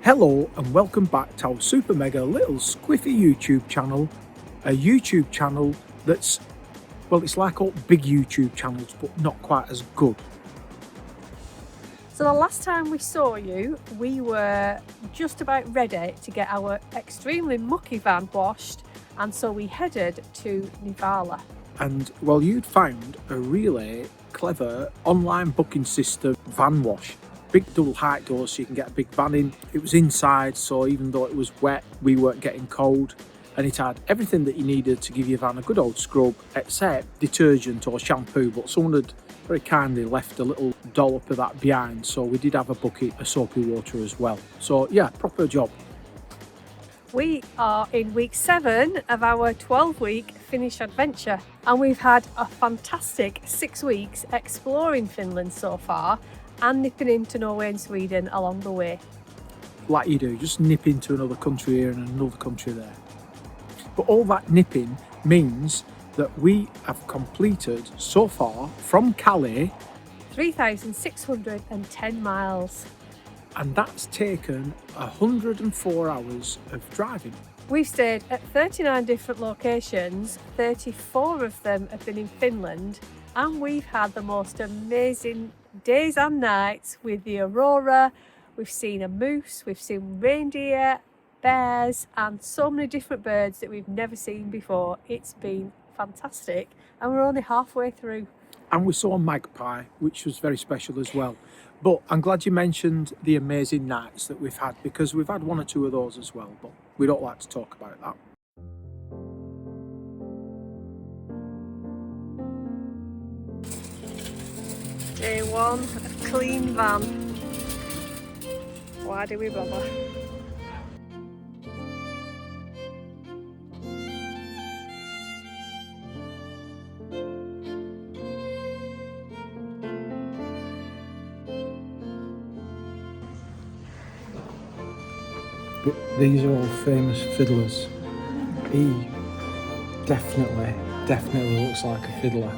Hello and welcome back to our super mega little squiffy YouTube channel. A YouTube channel that's, well, it's like all big YouTube channels but not quite as good. So the last time we saw you, we were just about ready to get our extremely mucky van washed, and so we headed to Nivala. And well, you'd found a really clever online booking system van wash. Big double height doors so you can get a big van in. It was inside, so even though it was wet, we weren't getting cold. And it had everything that you needed to give your van a good old scrub, except detergent or shampoo. But someone had very kindly left a little dollop of that behind, so we did have a bucket of soapy water as well. So yeah, proper job. We are in week 7 of our 12-week Finnish adventure, and we've had a fantastic 6 weeks exploring Finland so far and nipping into Norway and Sweden along the way. Like you do, just nip into another country here and another country there. But all that nipping means that we have completed so far from Calais 3,610 miles. And that's taken 104 hours of driving. We've stayed at 39 different locations, 34 of them have been in Finland, and we've had the most amazing days and nights with the aurora. We've seen a moose, we've seen reindeer, bears, and so many different birds that we've never seen before. It's been fantastic, and we're only halfway through. And we saw a magpie, which was very special as well. But I'm glad you mentioned the amazing nights that we've had, because we've had 1 or 2 of those as well, but we don't like to talk about that. Day 1 of clean van. Why do we bother? But these are all famous fiddlers. He definitely looks like a fiddler.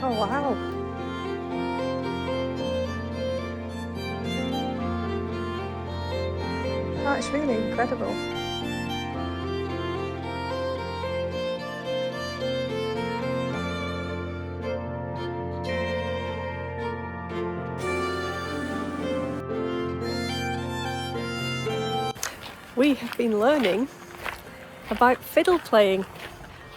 Oh wow! That's really incredible. We have been learning about fiddle playing,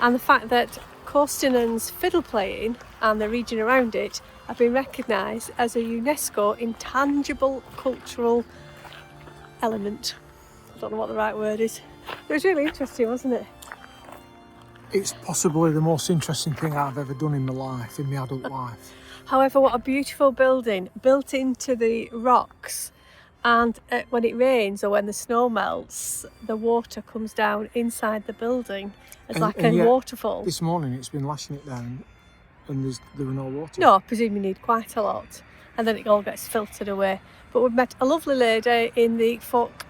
and the fact that Koostinen's fiddle playing and the region around it have been recognised as a UNESCO intangible cultural element. I don't know what the right word is. It was really interesting, wasn't it? It's possibly the most interesting thing I've ever done in my life, in my adult life. However, what a beautiful building, built into the rocks, and when it rains or when the snow melts, the water comes down inside the building. It's like a waterfall. This morning it's been lashing it down and there were no water. No, I presume you need quite a lot, and then it all gets filtered away. But we've met a lovely lady in the folk...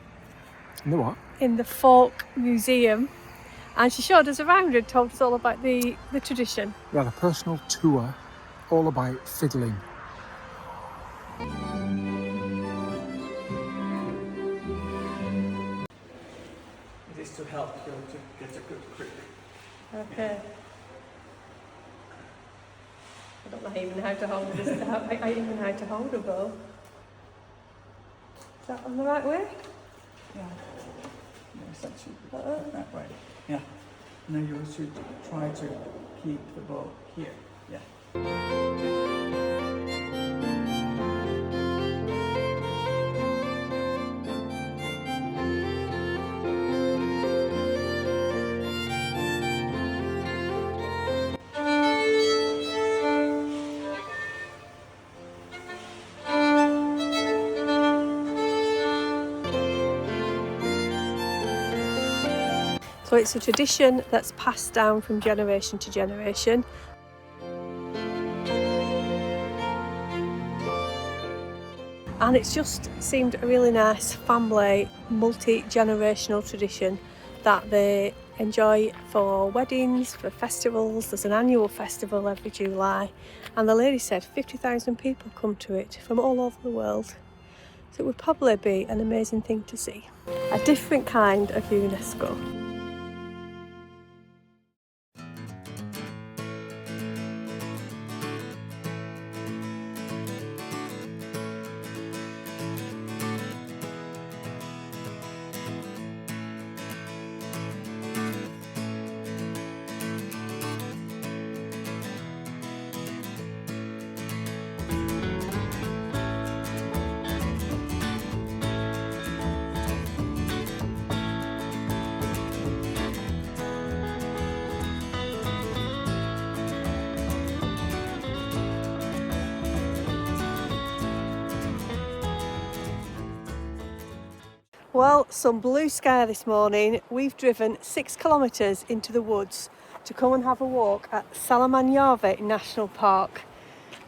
In the what? In the folk museum, and she showed us around and told us all about the tradition. We had a personal tour all about fiddling. It is to help you to get a good grip. Okay. I don't know even how to hold this. I even how to hold a bow. Is that on the right way? Yeah. Yes, that should be that way. Yeah. Now you should try to keep the bow here. Yeah. So it's a tradition that's passed down from generation to generation. And it's just seemed a really nice family, multi-generational tradition that they enjoy for weddings, for festivals. There's an annual festival every July, and the lady said 50,000 people come to it from all over the world. So it would probably be an amazing thing to see. A different kind of UNESCO. Well, some blue sky this morning. We've driven 6 kilometres into the woods to come and have a walk at Salamanjärvi National Park.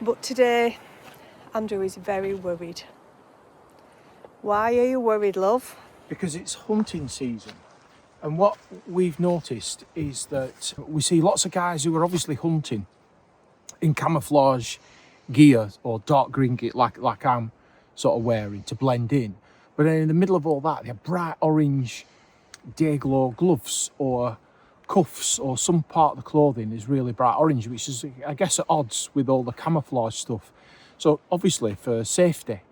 But today, Andrew is very worried. Why are you worried, love? Because it's hunting season. And what we've noticed is that we see lots of guys who are obviously hunting in camouflage gear or dark green gear like I'm sort of wearing to blend in. But then in the middle of all that, they have bright orange day-glow gloves or cuffs, or some part of the clothing is really bright orange, which is, I guess, at odds with all the camouflage stuff. So obviously for safety.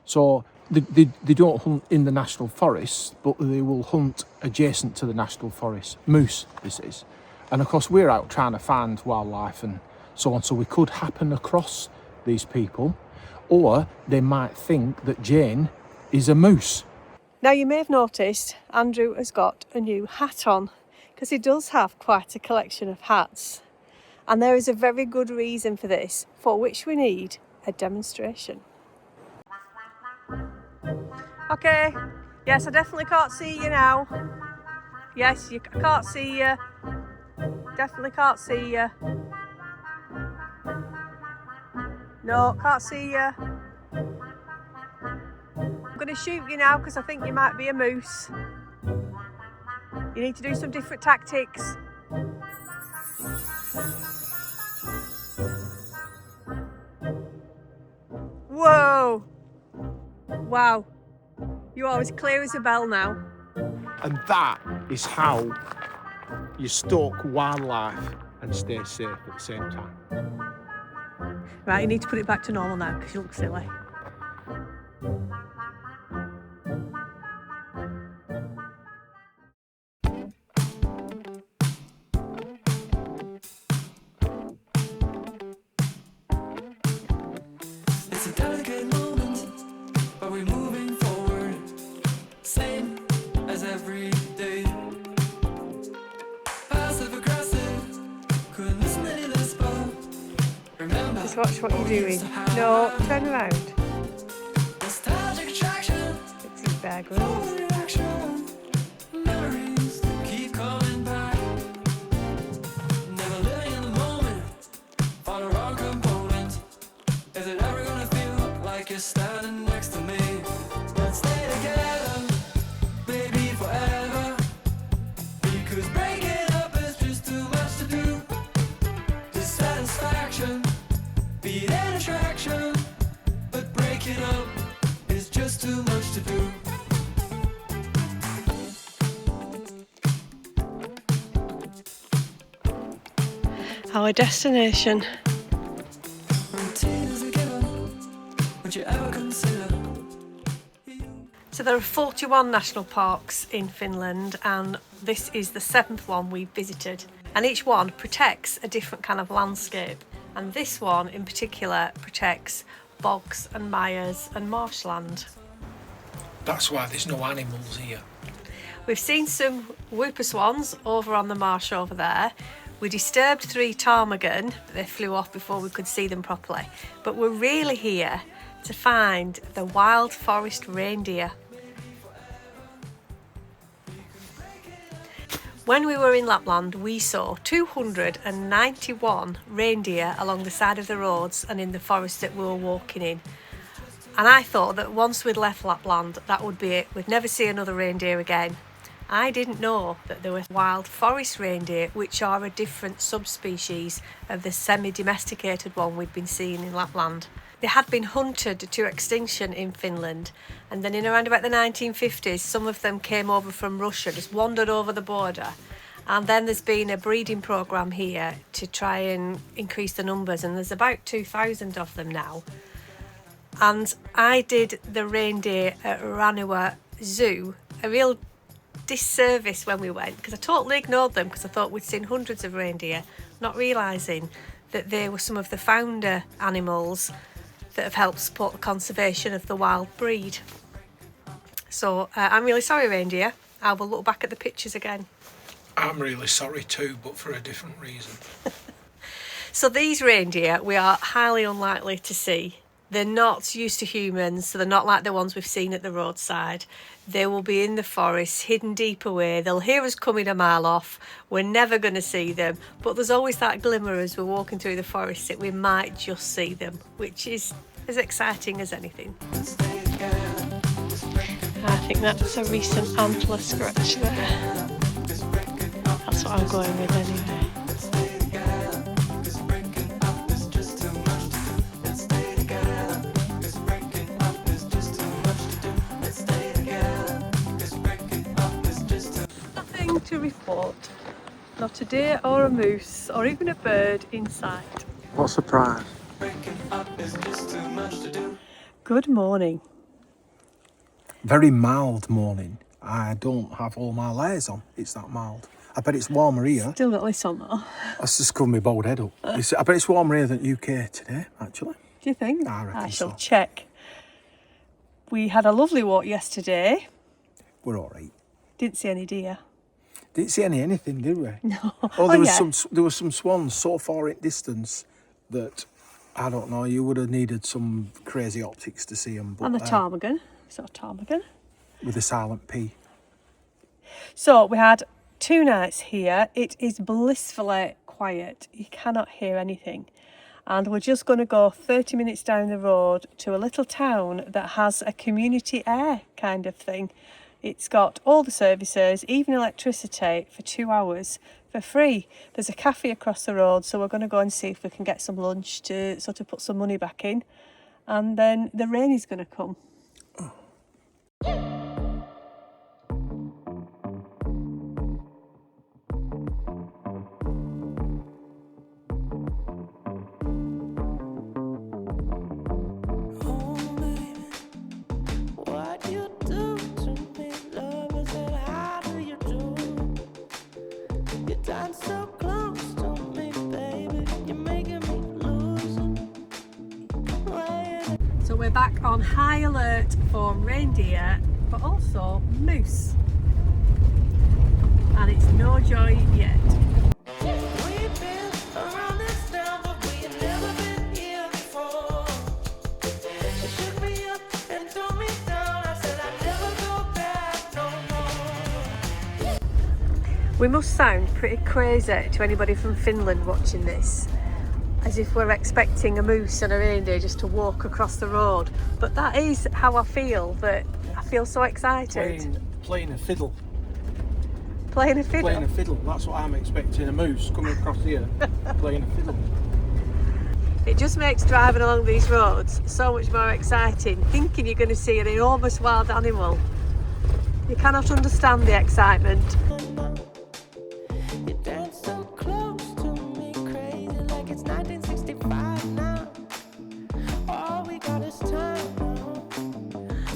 So they don't hunt in the national forest, but they will hunt adjacent to the national forest. Moose, this is. And of course, we're out trying to find wildlife and so on. So we could happen across these people, or they might think that Jane is a moose. Now, you may have noticed Andrew has got a new hat on, because he does have quite a collection of hats. And there is a very good reason for this, for which we need a demonstration. Okay, yes, I definitely can't see you now. Yes, I can't see you. Definitely can't see you. No, can't see you. I'm going to shoot you now because I think you might be a moose. You need to do some different tactics. Whoa! Wow. You are as clear as a bell now. And that is how you stalk wildlife and stay safe at the same time. Right, you need to put it back to normal now because you look silly. It's a delicate moment, but we're moving forward, same as every day. Passive aggressive, couldn't listen any less, but remember. Just watch what you're doing. No, turn around. Nostalgic attraction, It's a Bear Grylls. reaction, memories keep coming back. Never living in the moment, for the wrong component. Is it ever gonna feel like you're standing next to me? Let's stay together, baby, forever. Because breaking up is just too much to do. Dissatisfaction, beat an attraction. But breaking up is just too much to do. Our destination. Routine is a given. Would you ever consider? So there are 41 national parks in Finland, and this is the 7th one we've visited. And each one protects a different kind of landscape. And this one in particular protects bogs and mires and marshland. That's why there's no animals here. We've seen some whooper swans over on the marsh over there. We disturbed 3 ptarmigan, but they flew off before we could see them properly. But we're really here to find the wild forest reindeer. When we were in Lapland, we saw 291 reindeer along the side of the roads and in the forest that we were walking in. And I thought that once we'd left Lapland, that would be it. We'd never see another reindeer again. I didn't know that there were wild forest reindeer, which are a different subspecies of the semi-domesticated one we'd been seeing in Lapland. They had been hunted to extinction in Finland, and then in around about the 1950s, some of them came over from Russia, just wandered over the border. And then there's been a breeding programme here to try and increase the numbers, and there's about 2,000 of them now. And I did the reindeer at Ranua Zoo a real disservice when we went, because I totally ignored them because I thought we'd seen hundreds of reindeer, not realising that they were some of the founder animals that have helped support the conservation of the wild breed. So I'm really sorry, reindeer. I will look back at the pictures again. I'm really sorry too, but for a different reason. So these reindeer we are highly unlikely to see. They're not used to humans, so they're not like the ones we've seen at the roadside. They will be in the forest, hidden deep away. They'll hear us coming a mile off. We're never going to see them, but there's always that glimmer as we're walking through the forest that we might just see them, which is as exciting as anything. I think that's a recent antler scratch there. That's what I'm going with anyway. Nothing to report. Not a deer or a moose or even a bird in sight. What a surprise. Good morning. Very mild morning. I don't have all my layers on. It's that mild. I bet it's warmer here. Still got this on though. That's just covered my bald head up. I bet it's warmer here than UK today, actually. Do you think? I reckon I shall so. check. We had a lovely walk yesterday. We're all right. Didn't see any deer. Didn't see anything, did we? No. Oh, there was yeah. there were some swans so far in distance that I don't know. You would have needed some crazy optics to see them. But, And the ptarmigan. Saw a ptarmigan. with a silent P. So we had 2 nights here. It is blissfully quiet. You cannot hear anything. And we're just going to go 30 minutes down the road to a little town that has a community air kind of thing. It's got all the services, even electricity, for 2 hours for free. There's a cafe across the road, so we're going to go and see if we can get some lunch to sort of put some money back in. And then the rain is going to come. So we're back on high alert for reindeer, but also moose. And it's no joy yet. We've been around this town, but we have never been here before. She shook me up and threw me down. I said I'd never go back no more. We must sound pretty crazy to anybody from Finland watching this, as if we're expecting a moose and a reindeer just to walk across the road. But that is how I feel, that I feel so excited. Playing a fiddle. Playing a fiddle. Playing a fiddle. That's what I'm expecting. A moose coming across here, playing a fiddle. It just makes driving along these roads so much more exciting, thinking you're going to see an enormous wild animal. You cannot understand the excitement. You dance so close to me, crazy like it's 1965 now. All we got is time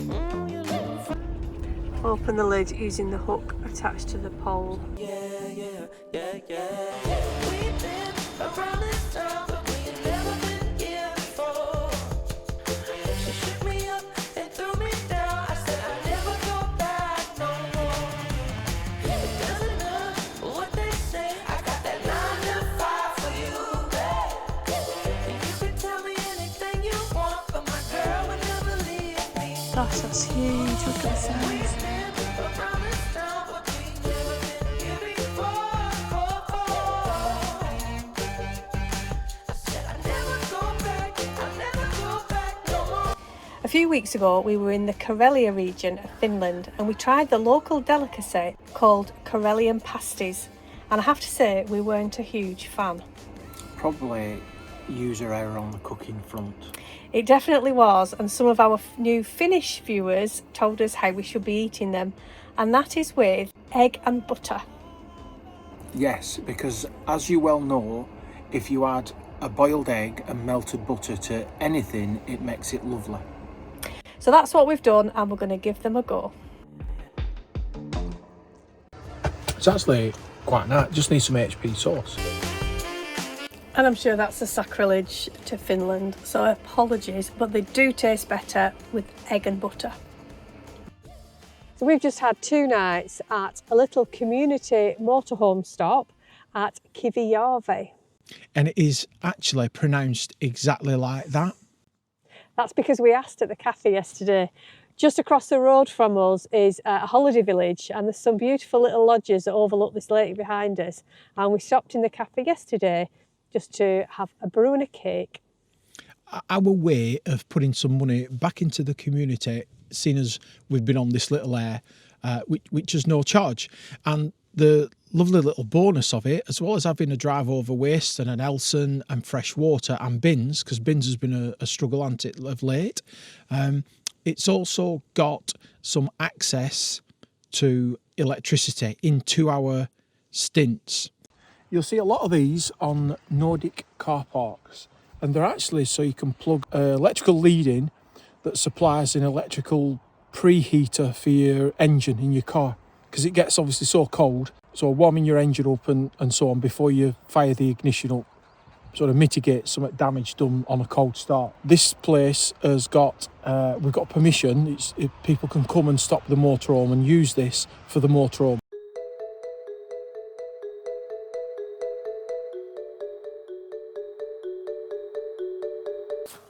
now. You look fine. Open the lid using the hook attached to the pole. Yeah. We've been around this town, but we have never been here before. She shook me up and threw me down. I said I'd never go back no more. It doesn't matter what they say. I got that 9 to 5 for you, babe. And you can tell me anything you want, but my girl would never leave me. Gosh, that's huge. Look at the size. We've been around this town, but we've never been here before. I said I'd never go back no more. A few weeks ago we were in the Karelia region of Finland and we tried the local delicacy called Karelian pasties, and I have to say we weren't a huge fan. Probably user error on the cooking front. It definitely was, and some of our new Finnish viewers told us how we should be eating them, and that is with egg and butter. Yes, because as you well know, if you add a boiled egg and melted butter to anything, it makes it lovely. So that's what we've done, and we're going to give them a go. It's actually quite nice, just need some HP sauce. And I'm sure that's a sacrilege to Finland, so apologies, but they do taste better with egg and butter. So we've just had 2 nights at a little community motorhome stop at Kivijärvi. And it is actually pronounced exactly like that. That's because we asked at the cafe yesterday. Just across the road from us is a holiday village, and there's some beautiful little lodges that overlook this lake behind us. And we stopped in the cafe yesterday just to have a brew and a cake. Our way of putting some money back into the community, seeing as we've been on this little air, which is no charge. And the lovely little bonus of it, as well as having a drive over waste and an Elson and fresh water and bins, because bins has been a struggle, hasn't it, of late, it's also got some access to electricity in 2-hour stints. You'll see a lot of these on Nordic car parks, and they're actually so you can plug an electrical lead in that supplies an electrical preheater for your engine in your car, because it gets obviously so cold, so warming your engine up and so on before you fire the ignition up sort of mitigates some damage done on a cold start. This place has got, we've got permission, people can come and stop the motorhome and use this for the motorhome.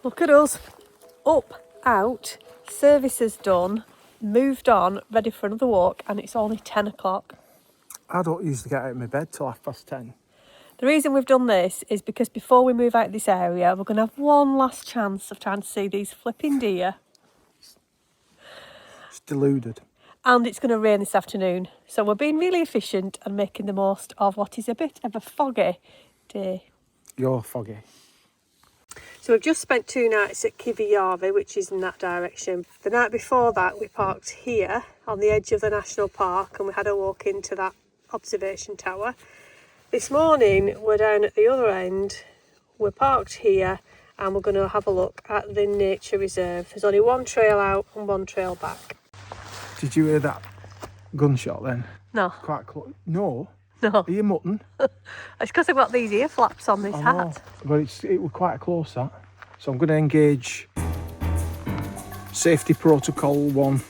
Look at us, up, out, services done, moved on, ready for another walk, and it's only 10 o'clock. I don't usually get out of my bed till 10:30. The reason we've done this is because before we move out of this area, we're going to have one last chance of trying to see these flipping deer. It's deluded. And it's going to rain this afternoon. So we're being really efficient and making the most of what is a bit of a foggy day. You're foggy. So we've just spent 2 nights at Kivijärvi, which is in that direction. The night before that, we parked here on the edge of the national park and we had a walk into that observation tower. This morning, we're down at the other end. We're parked here and we're going to have a look at the nature reserve. There's only one trail out and one trail back. Did you hear that gunshot then? No. Quite close. No? No. Are you mutton? It's because I've got these ear flaps on this I know, hat. but it was quite close, that. So I'm going to engage safety protocol 1.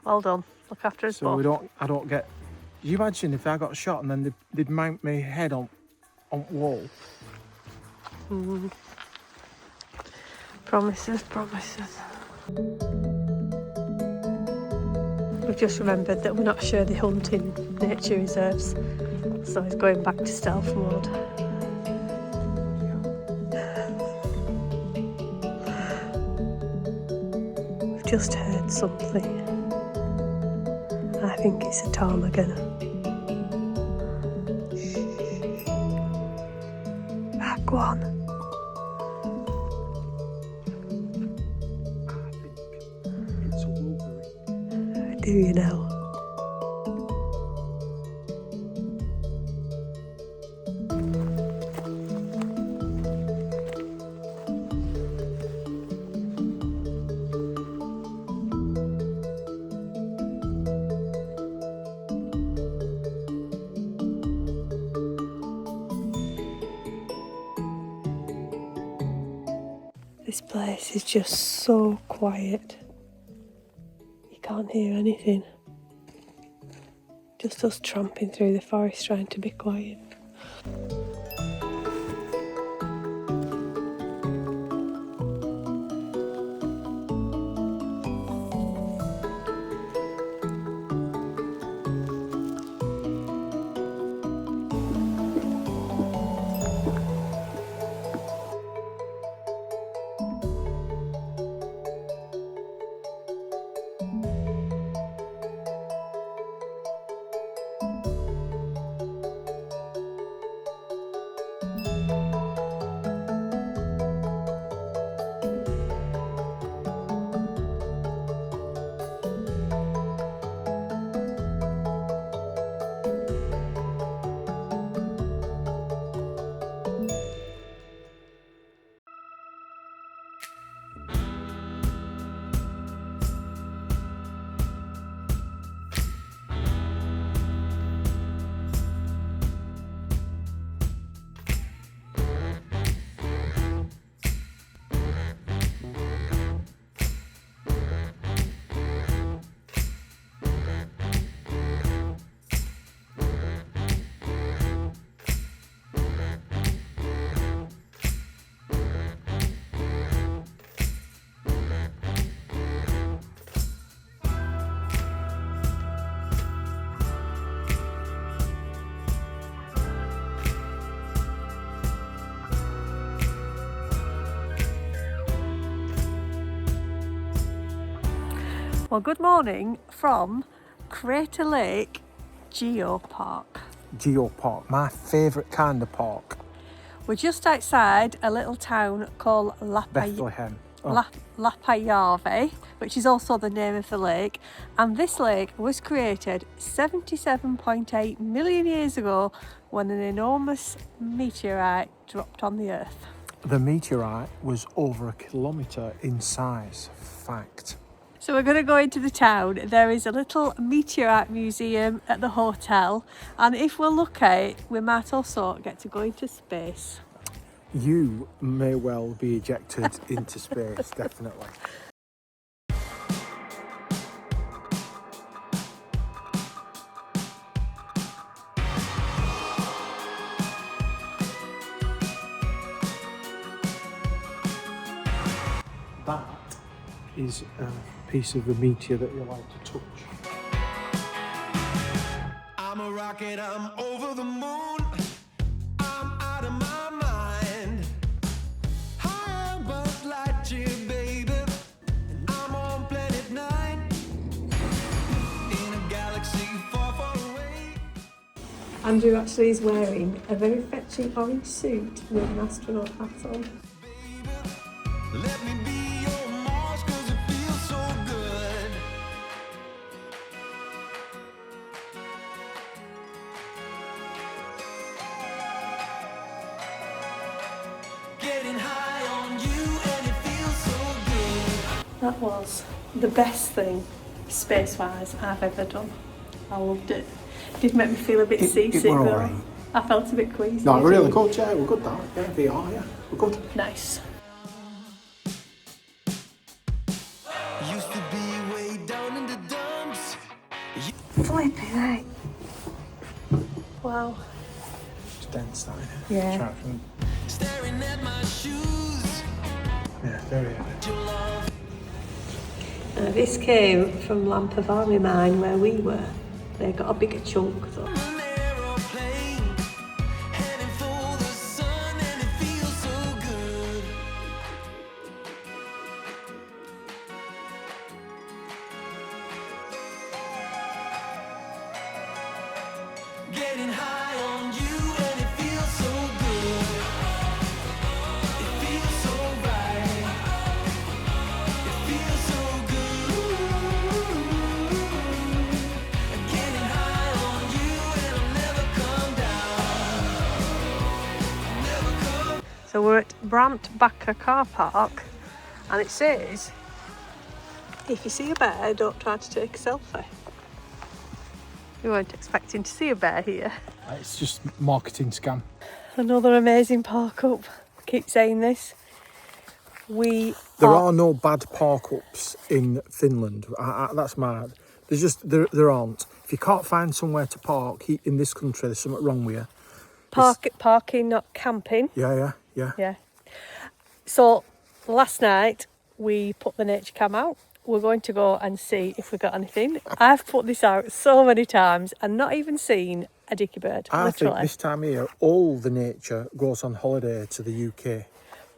Well done. Look after us So both. I don't get... Can you imagine if I got shot and then they'd mount my head on wall? Promises. We've just remembered that we're not sure they hunt in nature reserves, so it's going back to stealth mode. We've just heard something. I think it's a ptarmigan. Ah, go on. I think it's a wolverine. Do you know? This place is just so quiet. You can't hear anything. Just us tramping through the forest trying to be quiet. Well, good morning from Crater Lake Geopark. Geopark, my favourite kind of park. We're just outside a little town called Bethlehem. Oh. Lapayave, which is also the name of the lake. And this lake was created 77.8 million years ago when an enormous meteorite dropped on the Earth. The meteorite was over a kilometre in size. Fact. So we're going to go into the town. There is a little meteorite museum at the hotel, and if we're lucky, we might also get to go into space. You may well be ejected into space, definitely. That is a piece of a meteor that you're allowed to touch. I'm a rocket, I'm over the moon. I'm out of my mind. High above Lancashire, baby. And I'm on planet 9. In a galaxy far, far away. Andrew actually is wearing a very fetching orange suit with an astronaut hat on. Let me be your Mars, 'cause it feels so good. Getting high on you and it feels so good. That was the best thing, space-wise, I've ever done. I loved it. Did make me feel a bit seasick were though. alright. I felt a bit queasy. No, really good, yeah, we're good that. Yeah, VR, yeah, we're good. Nice. Used to be way down in the dumps. Flipping heck. Wow. It's dense, that, Yeah. Traction. Staring at my shoes. Yeah, very heavy. Your love. This came from Lapland mine where we were. They got a bigger chunk though. An aeroplane. Heading for the sun and it feels so good. Getting high on you and it feels so good. It feels so right. It feels so good. Getting high on you and I'll never come down. Never come. So we're at Brantbacker car park, and it says, if you see a bear, don't try to take a selfie. We weren't expecting to see a bear here. It's just marketing scam. Another amazing park up. Keep saying this. There are no bad park ups in Finland. That's mad. There's just there aren't. If you can't find somewhere to park in this country, there's something wrong with you. Parking, not camping. Yeah. Yeah. So last night we put the nature cam out. We're going to go and see if we got anything. I've put this out so many times and not even seen a dicky bird. I literally. think this time of year, all the nature goes on holiday to the UK.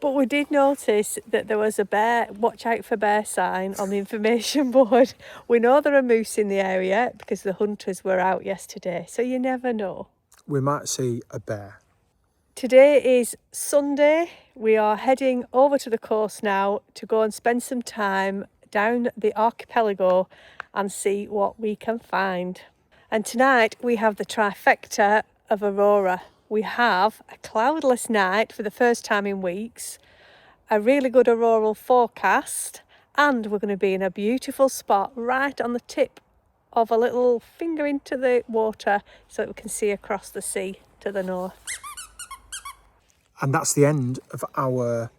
But we did notice that there was a bear, watch out for bear sign on the information board. We know there are moose in the area because the hunters were out yesterday, so you never know. We might see a bear. Today is Sunday. We are heading over to the coast now to go and spend some time down the archipelago and see what we can find. And tonight we have the trifecta of aurora. We have a cloudless night for the first time in weeks, a really good auroral forecast, and we're going to be in a beautiful spot right on the tip of a little finger into the water so that we can see across the sea to the north. And that's the end of our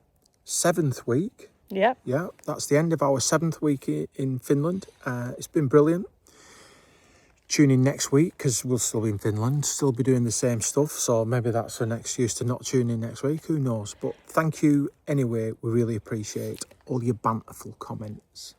7th week. Yep. Yeah, that's the end of our 7th week in Finland. It's been brilliant. Tune in next week because we'll still be in Finland, still be doing the same stuff. So maybe that's an excuse to not tune in next week. Who knows? But thank you anyway. We really appreciate all your banterful comments.